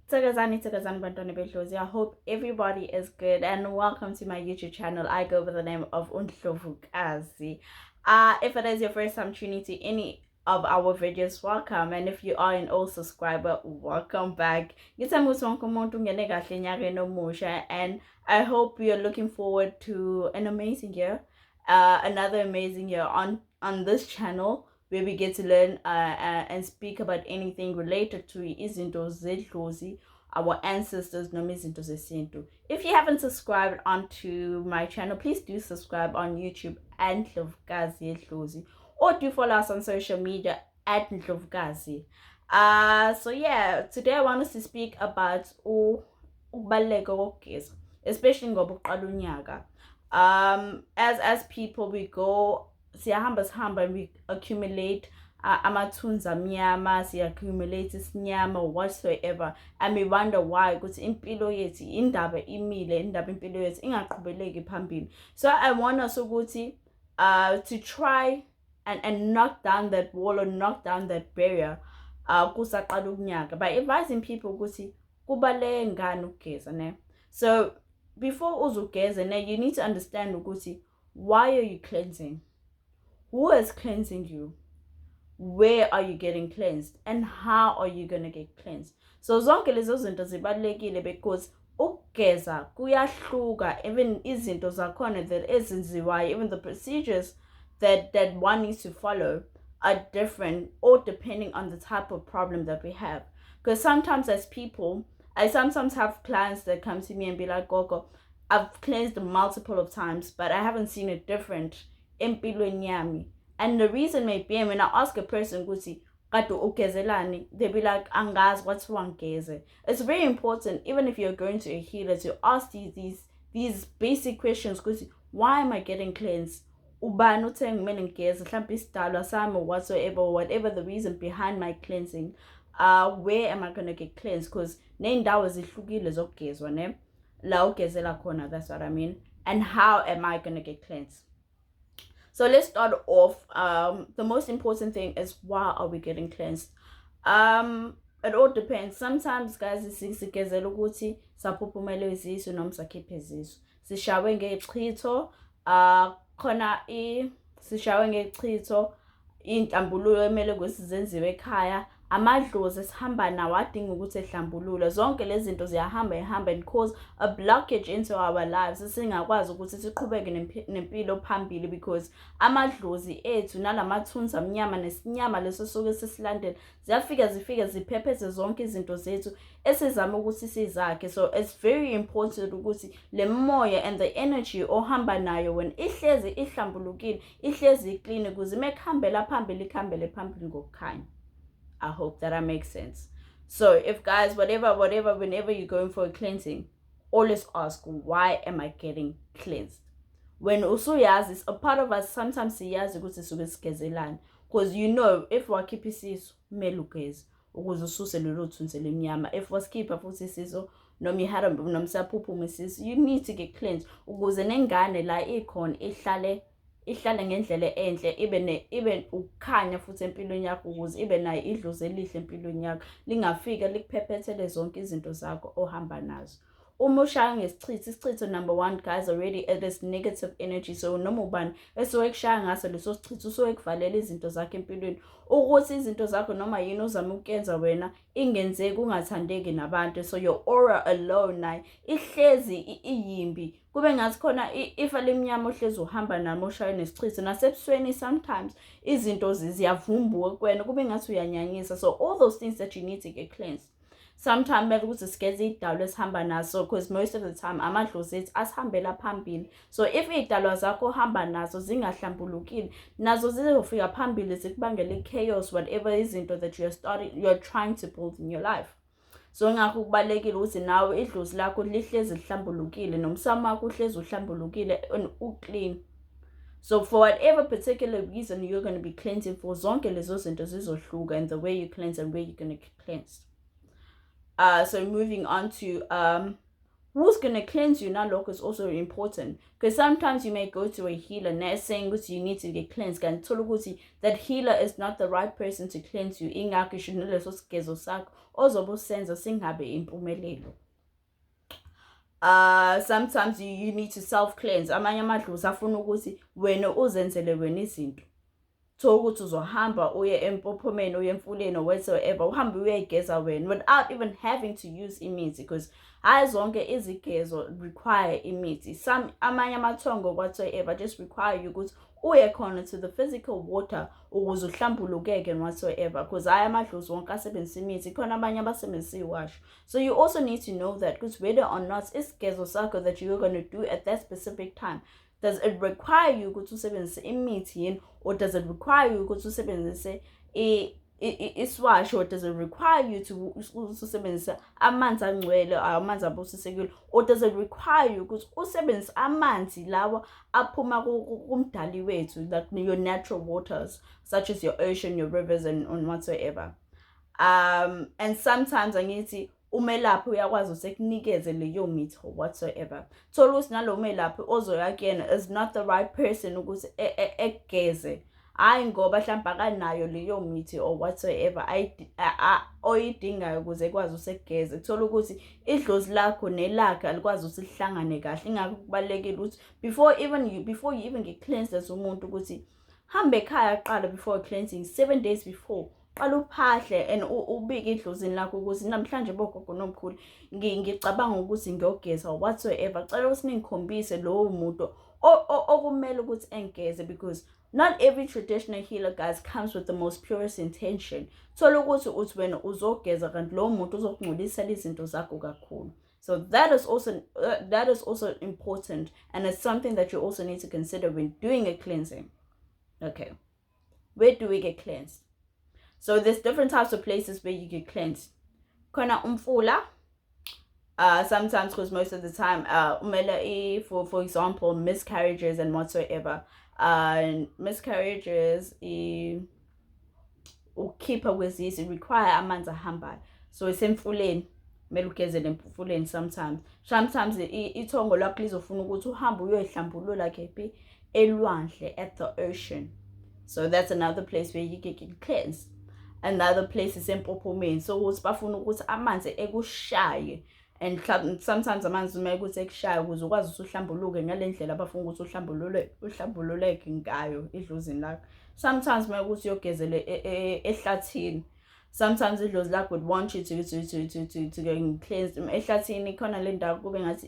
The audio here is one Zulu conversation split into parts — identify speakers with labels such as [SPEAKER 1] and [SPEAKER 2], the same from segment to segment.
[SPEAKER 1] Tsakazani bantwana bedlozi. I hope everybody is good and welcome to my YouTube channel. I go by the name of Undlovukazi. If it is your first time tuning to any of our videos, welcome, and if you are an old subscriber, welcome back. And I hope you're looking forward to an amazing year, another amazing year on this channel, where we get to learn and speak about anything related to izinto zedlozi, our ancestors, noma izinto zesintu. If you haven't subscribed onto my channel, please do subscribe on YouTube and Ndlovukazi Yedlozi, or do follow us on social media at Ndlovukazi. So yeah, today I want us to speak about ukubaluleka kokugeza, especially ngoba uqala unyaka. As people, we go siyahamba and we accumulate amathunzi amnyama, siyaccumulate isinyama or whatsoever, and we wonder why ukuthi impilo yethu indaba imile, indaba impilo yethu ingaqhubeleki phambili. So I want us ukuthi to try and knock down that wall or knock down that barrier kusaqala ukunyaka by advising people ukuthi kubaluleke ngani ukugeza ne. So before uzugeze ne, you need to understand ukuthi why are you cleansing? Who is cleansing you? Where are you getting cleansed? And how are you going to get cleansed? So zonke lezo zinto zibalulekile because ukugeza kuyahluka, even izinto zakhona that ezenziwayo, even the procedures that one needs to follow are different, or depending on the type of problem that we have. Because sometimes as people, I sometimes have clients that come to me and be like, Gogo, I've cleansed multiple of times, but I haven't seen a different empilweni yami. And the reason may be, when I ask a person ukuthi kadu ugezelani, they be like, angazi, what's wrong geze. It's very important, even if you're going to a healer, to ask these basic questions. Because why am I getting cleansed? Ubani uthe ngimele ngigeze, mhlawumbe isidalwa sami or whatever the reason behind my cleansing. Where am I going to get cleansed? Because ney'ndawo zihlukile zokugezwa ne, la ugezela khona, that's what I mean. And how am I going to get cleansed? So let's start off. The most important thing is, why are we getting cleansed? It all depends. Sometimes, guys, sigezela ukuthi saphuphumele izisu noma sakhiphe izisu. Sishawe ngechitho, khona sishawe ngechitho, inhlambululo emele ukuthi zenziwe ekhaya. Amadlozi esihamba nawo adinga ukuthi ehlambulule. Zonke lezi zinto ziyahamba and cause a blockage into our lives. Singakwazi ukuthi siqhubeke nempilo phambili because amadlozi ethu nalamathunzi amnyama nesinyama leso soke sesilandela zifika ziphephethe zonke izinto zethu esizama ukuthi sizakhe. So it's very important ukuthi le moya and the energy ohamba nayo when ihlezi ihlambulukile, ihlezi clean, ukuze mekhambela phambili ikhambele phambili ngokukhanya. I hope that makes sense. So if guys, whatever, whenever you're going for a cleansing, always ask, why am I getting cleansed? When also yazi, a part of us sometimes siyazi ukuthi suke sigezelani, because you know if wakhipha isisu kumele ugeze ukuze ususe lelo thunzi lemnyama. If wasikhipha futhi isisu noma ihara noma saphuphume isisu, you need to get cleansed ukuze nengane la ikhona ihlale ngendlela enhle, ibe ukukhanya futhi empilweni yakho, ukuze ibe nayo idlozi elihle empilweni yakho, lingafika likuphephethele zonke izinto zakho ohamba nazo. Uma ushaya ngesichitho, isichitho number 1, guys, already it is negative energy. So noma ubani esuke kushaya ngaso leso sichitho usuke kuvalela izinto zakhe empilweni, ukuthi izinto zakho noma yini ozama ukuyenza wena ingenzeki, ungathandeki nabantu. So your aura alone nayo ihlezi iyimbi, kube ngathi khona ifa lemnyama ohlezi uhamba nalo oshaya nesichitho. Nasebusweni sometimes izinto ziyavumbuka kuwena, kube ngathi uyanyanyisa. So all those things that you need to get cleansed. Sometimes mele ukuthi sigeze idalwa esihamba naso, because most of the time amadlozi ethu asihambela phambili. So if idalwa zakho ohamba nazo zingahlambulukile, nazo zizofika phambili zikubangele chaos, whatever izinto that you're trying to build in your life. So ngakho kubalekile ukuthi nawe idlozi lakho lihlezi lihlambulukile, nomsamo wakho uhlezi uhlambulukile and uclean. So for whatever particular reason you're going to be cleansing for, zonke lezo zinto zizohluka, and the way you cleanse and where you're going to get cleansed. So moving on to who's going to cleanse you nalokho is also important, because sometimes you may go to a healer and they're saying that you need to get cleansed, kanti thola ukuthi that healer is not the right person to cleanse you, ingakho isho naleso sigezo sakho ozobe usenza singabe impumelelo. Sometimes you need to self-cleanse. Amanye amadlozi afuna ukuthi wena uzenzele wena izinto. So ukuthi uzohamba uye empophomeni uye emfuleni or whatsoever, uhambe uyayigeza wena without even having to use imithi, because hayi zonke izigezo require imithi. Amanye amathongo whatsoever just require you ukuthi uye khona to the physical water ukuze uhlambulukeke and whatsoever, because hayi amadlozi wonke asebenzisa imithi, khona abanye abasebenzisa iwash. So you also need to know that, because whether or not isigezo sakho that you're going to do at that specific time, does it require you ukuthi usebenzise imithi yini, or does it require you ukuthi usebenzise iswash, or does it require you to usebenzise amanzi angcwele, amanzi abusisekile, or does it require you ukuthi usebenzise amanzi lawa aphuma kumdali wethu, like your natural waters such as your ocean, your rivers and whatsoever. And sometimes angithi umelaphi uyakwazi usekunikeze leyo mithi or whatsoever. Thola ukuthi nalo umelaphi ozoyakuyena is not the right person ukuthi ekugeze, hayi ngoba mhlawumbe akanayo leyo mithi or whatsoever oyidingayo ukuze ekwazi usekugeze. Thola ukuthi idlozi lakho nelakhe alikwazi ukuthi lihlangane kahle, ingakho kubalekile ukuthi before you even get cleansed as umuntu ukuthi hambe ekhaya qala before cleansing 7 days before. Qala uphahle and ubike idlozini lakho ukuthi namhlanje bogogo nomkhulu ngicabanga ukuthi ngiyogeza whatsoever. Cela ukuthi ningikhombise lowo muntu okumele ukuthi engeze, because not every traditional healer, guys, comes with the most purest intention. Thola ukuthi uthi wena uzogeza kanti lowo muntu uzokungcolisela izinto zakho kakhulu. So that is also important, and it's something that you also need to consider when doing a cleansing. Okay, where do we get cleansed? So there's different types of places where you get cleansed. Kona umfula, sometimes, because most of the time, for example, miscarriages and whatsoever. Miscarriages, ukhipha kwezisi require amanzi ahambayo. So isemfuleni, kumele ugezele emfuleni sometimes. Sometimes ithongo lakho lizofuna ukuthi uhambe uyoyihlambulula kephi elwandle, at the ocean. So that's another place where you get cleansed. Another place is empophomeni. So ukuthi bafuna ukuthi amanzi ekushaye, and sometimes amanzi uma ukuthi ekushaye ukuze ukwazi ukuthi uhlambuluke ngalendlela abafuna ukuthi uhlambululeke ngayo idlozini lakho. Sometimes uma ukuthi uyogezele ehlathini, sometimes idlozi lakho would want you to get cleansed ehlathini. Khona le ndawo kube ngathi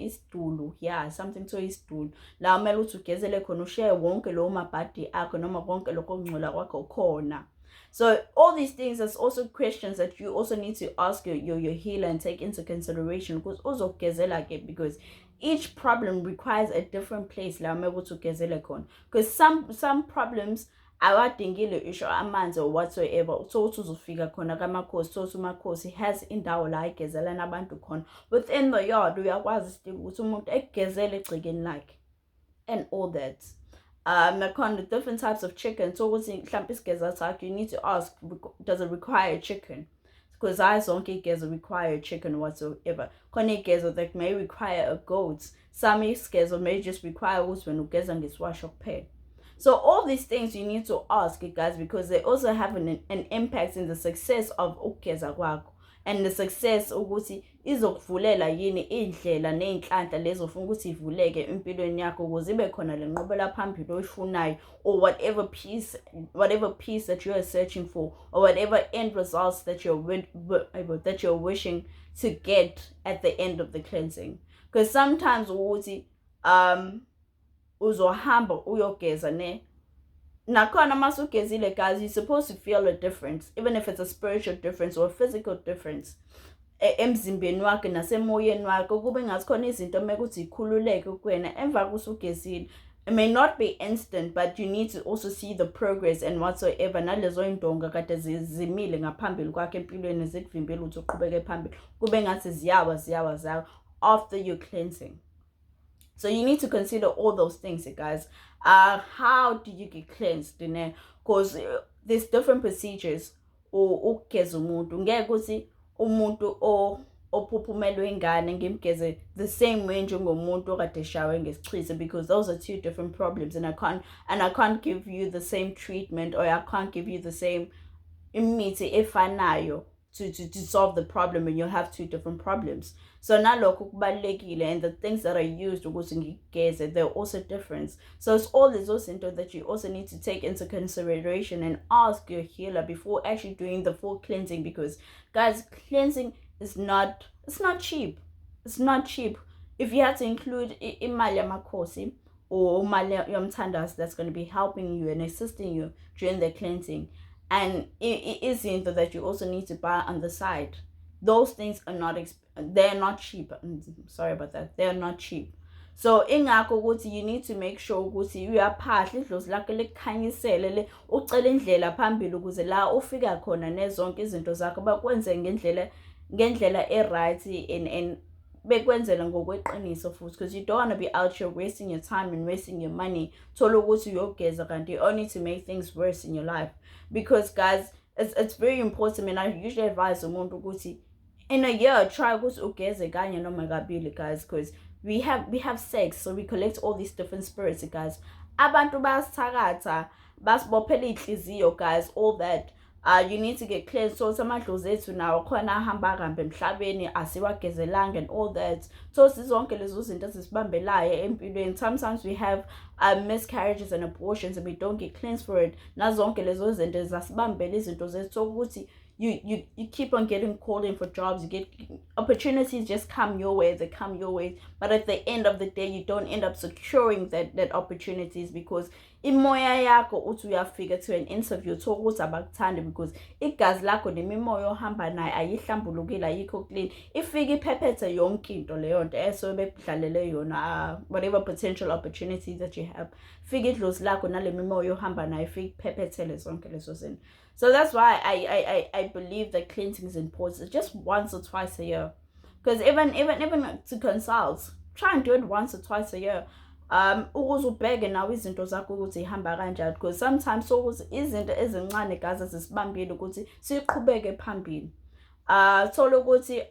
[SPEAKER 1] isidulu, yeah, something to isidulu la kumele ukuthi ugezele khona, ushare wonke lowo mabhadi akho noma konke lokho okungcola kwakho khona. So all these things, there's also questions that you also need to ask your healer and take into consideration, because each problem requires a different place la able to gezele khona, because some problems awadingile isho amanzi or whatsoever. So uzofika khona kamakhosi, so umakhosi has indawo la igezela nabantu khona within the yard, uyakwazi still ukuthi umuntu egezele egcekeni lakhe and all that. The different types of chicken. So what's in you need to ask, does it require chicken? Because I don't require chicken whatsoever. Gezo that may require a goat. Some gezo may just require when you gets wash of pay. So all these things you need to ask, guys, because they also have an impact in the success of ukugeza kwakho, and the success ukuthi izokuvulela yini indlela neinhlanhla lezo ufuna ukuthi ivuleke empilweni yakho ukuze ibe khona le nqobela phambili oyifunayo, or whatever peace that you are searching for, or whatever end results that you're wishing to get at the end of the cleansing. Because sometimes ukuthi uzohamba uyogeza ne nakhona masugezile, guys, you're supposed to feel a difference, even if it's a spiritual difference or a physical difference emzimbeni wakhe nasemoyeni wakhe, kube ngathi khona izinto mekuthi ikhululeke kuwena emva kusugezile. It may not be instant, but you need to also see the progress and whatsoever. Nalezo indonga kade zimile ngaphambili kwakhe empilweni zikuvimbela ukuthi uqhubeke phambili, kube ngathi ziyawa after your cleansing. So you need to consider all those things, guys. How do you get cleansed? Because there's different procedures. Or ukugeza umuntu ngeke ukuthi umuntu ophuphumela wengane ngimgeze the same way njengomuntu okade eshawe ngesichise, because those are two different problems, and I can't give you the same treatment, or I can't give you the same imithi efanayo to solve the problem, and you'll have two different problems. So nalokho kubalulekile, and the things that are used ukuthi ngigeze, they're also different. So it's all these zinto that you also need to take into consideration and ask your healer before actually doing the full cleansing, because guys, cleansing is not, it's not cheap. It's not cheap. If you have to include imali yamakhosi or imali yomthandazo that's going to be helping you and assisting you during the cleansing, and it is something that you also need to buy on the side. Those things are not they're not cheap. Sorry about that. They're not cheap. So ingakho ukuthi you need to make sure ukuthi uyaphahla idlozi lakho likukhanyisele le, ucela indlela phambili ukuze la ufika khona nezonke izinto zakho bakwenze ngendlela right, and bekwenzela ngokweqiniso futhi, because you don't want to be out here wasting your time and wasting your money thola ukuthi uyogeza kanti only to make things worse in your life. Because guys, it's very important, and I usually advise umuntu ukuthi in a year try ukuthi ugeze kanye noma kabili, guys, because we have sex, so we collect all these different spirits, guys. Abantu bayasithakatha, basibophela inhliziyo, guys, all that. You need to get cleansed. So samadlozi ethu nawo khona ahamba kambe emhlabeni asiwagezelanga and all that. So sizonke lezo zinto ezisibambelayo empilweni. Sometimes we have miscarriages and abortions and we don't get cleansed for it. Nazonke lezo zinto zasibambela izinto zethu, so ukuthi you keep on getting called in for jobs, you get opportunities just come your way, they come your way, but at the end of the day you don't end up securing that opportunities, because imoya yakho uthi uyafika to an interview thola ukuthi abakuthandi, because igazi lakho nemimoya ohamba nayo ayihlambulukile, ayikho clean, ifika iphephethe yonke into leyo nto eso bekudlalele yona, whatever potential opportunities that you have, fika idlozi lakho nale mimoya ohamba nayo ifika iphephethe zonke lezo zinto. So that's why I believe that cleansing is important, just once or twice a year. Because even to consult, try and do it once or twice a year. Ukuze ubheke nawe izinto zakho ukuthi ihamba kanjani, because sometimes so ukuthi izinto ezincane gaza zisibambile ukuthi siqhubeke phambili. Thola ukuthi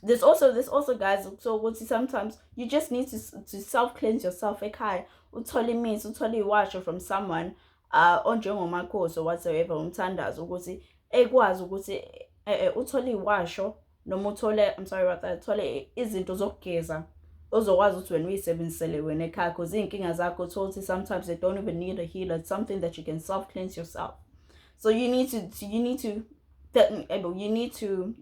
[SPEAKER 1] there's also guys, so ukuthi sometimes you just need to self cleanse yourself ekhaya, uthole imithi, uthole iwasho from someone onjengomakhosi or whatsoever, umthandazo, ukuthi ekwazi ukuthi uthole iwasho noma uthole, I'm sorry about that, uthole izinto zokugeza ozokwazi ukuthi wena uyisebenzisele wena ekhaya, because iy'nkinga zakho uthole sometimes they don't even need a healer. It's something that you can self cleanse yourself. So you need to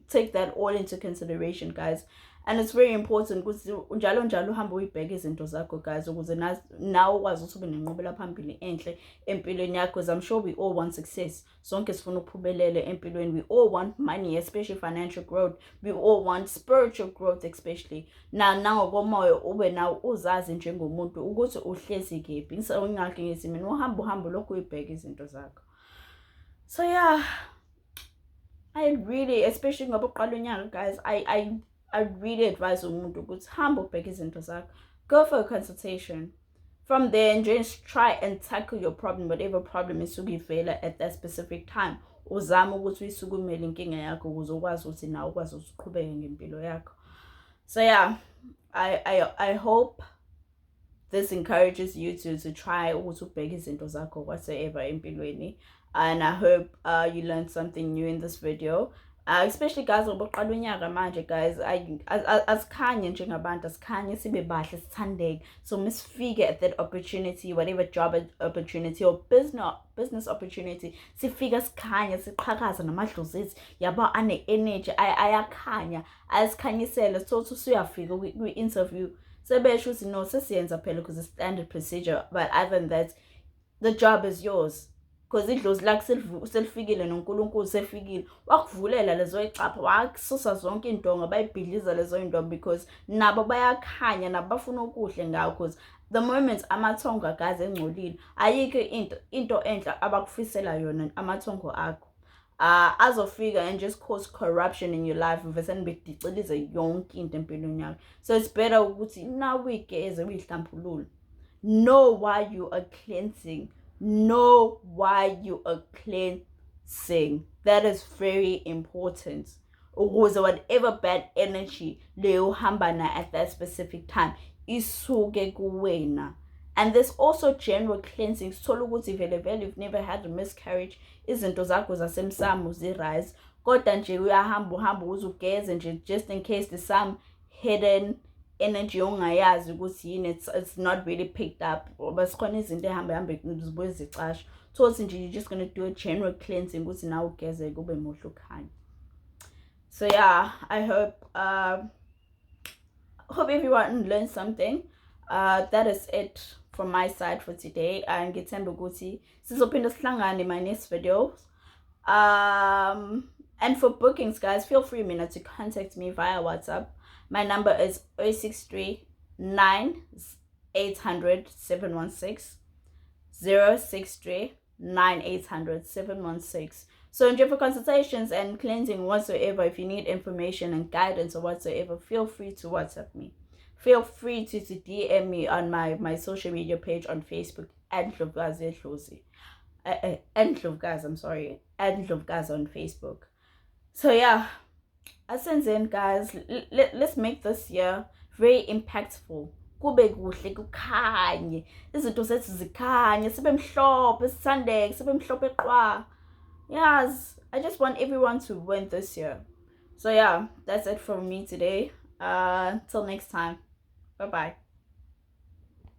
[SPEAKER 1] take that all into consideration, guys. And it's very important ukuthi njalo uhambe uyibheke izinto zakho, guys, ukuze nawe ukwazi ukuthi ube nenqubela phambili enhle empilweni yakho, because I'm sure we all want success. Sonke sifuna ukuphumelela empilweni. We all want money, especially financial growth. We all want spiritual growth, especially. Nangokomoya ube nawe uzazi njengomuntu ukuthi uhlezi kephi. Ngingakho ngithi mina uhambe lokhu uyibheke izinto zakho. So yeah, I really, especially ngoba uqala unyaka, guys, I really advise umuntu ukuthi hamba ubheke izinto zakho. Go for a consultation. From there, and just try and tackle your problem, whatever problem is ivela at that specific time. Uzama ukuthi uyisukumele inkinga yakho ukuze ukwazi ukuthi nawe ukwazi ukuthi uqhubeke ngempilo yakho. So yeah, I hope this encourages you to try ukuthi ubheke izinto zakho whatsoever empilweni. And I hope you learned something new in this video. Especially guys, ngoba unyaka manje, guys, asikhanye njengabantu, asikhanye sibe bahle sithandeke. So misifike at that opportunity, whatever job opportunity or business opportunity, sifika sikhanya, siqhakaza namadlozi ethu, yaba ane energy, ayakhanya, asikhanyisele, so usuyafika kwi-interview sebesho ukuthi no, sesiyenza phela because it's standard procedure, but other than that, the job is yours. Because idlozi lakho selifikile noNkulunkulu sefikile, wakuvulela lezo icapha, wakususa zonke indonga, bayibhidliza lezo indonga, because nabo bayakhanya, nabo bafuna ukuhle ngawo, because the moment amathongo guys engcolile, ayikho into enhle abakufisela yona amathongo akho. Azofika and just cause corruption in your life, uveseni bedicilize yonke into empilweni yakho. So it's better ukuthi nawe uyigeze uyihlampulule. Know why you are cleansing. Know why you are cleansing. That is very important. ukuze whatever bad energy leyo hamba na at that specific time isuke kuwena. And there's also general cleansing. Sithola ukuthi vele vele you've never had a miscarriage, izinto zakho zasemsamo zirise, kodwa nje uhamba uzugeze nje just in case there's some hidden energy ongayazi ukuthi yini, it's not really picked up, basikhona izinto ehamba zibuye zicashe. So nje you're just going to do a general cleansing ukuthi nawe ugeze kube muhle ukhanya. So yeah, I hope everyone learned something. That is it from my side for today. Ngithemba ukuthi sizophinda sihlangane in my next videos. And for bookings, guys, feel free to contact me via WhatsApp. My number is 063 9800 716 063 9800 716. So for consultations and cleansing whatsoever, if you need information and guidance or whatsoever, feel free to WhatsApp me. Feel free to DM me on my social media page on Facebook and Ndlovgazi I'm sorry, and Ndlovgazi on Facebook. So yeah, asenzeni guys, let's make this year very impactful. Kube kuhle kukhanye, izinto zethu zikhanye, sibe mhlophe sithandeke, sibe mhlophe qwa. Yes, I just want everyone to win this year. So yeah, that's it from me today. Till next time. Bye bye.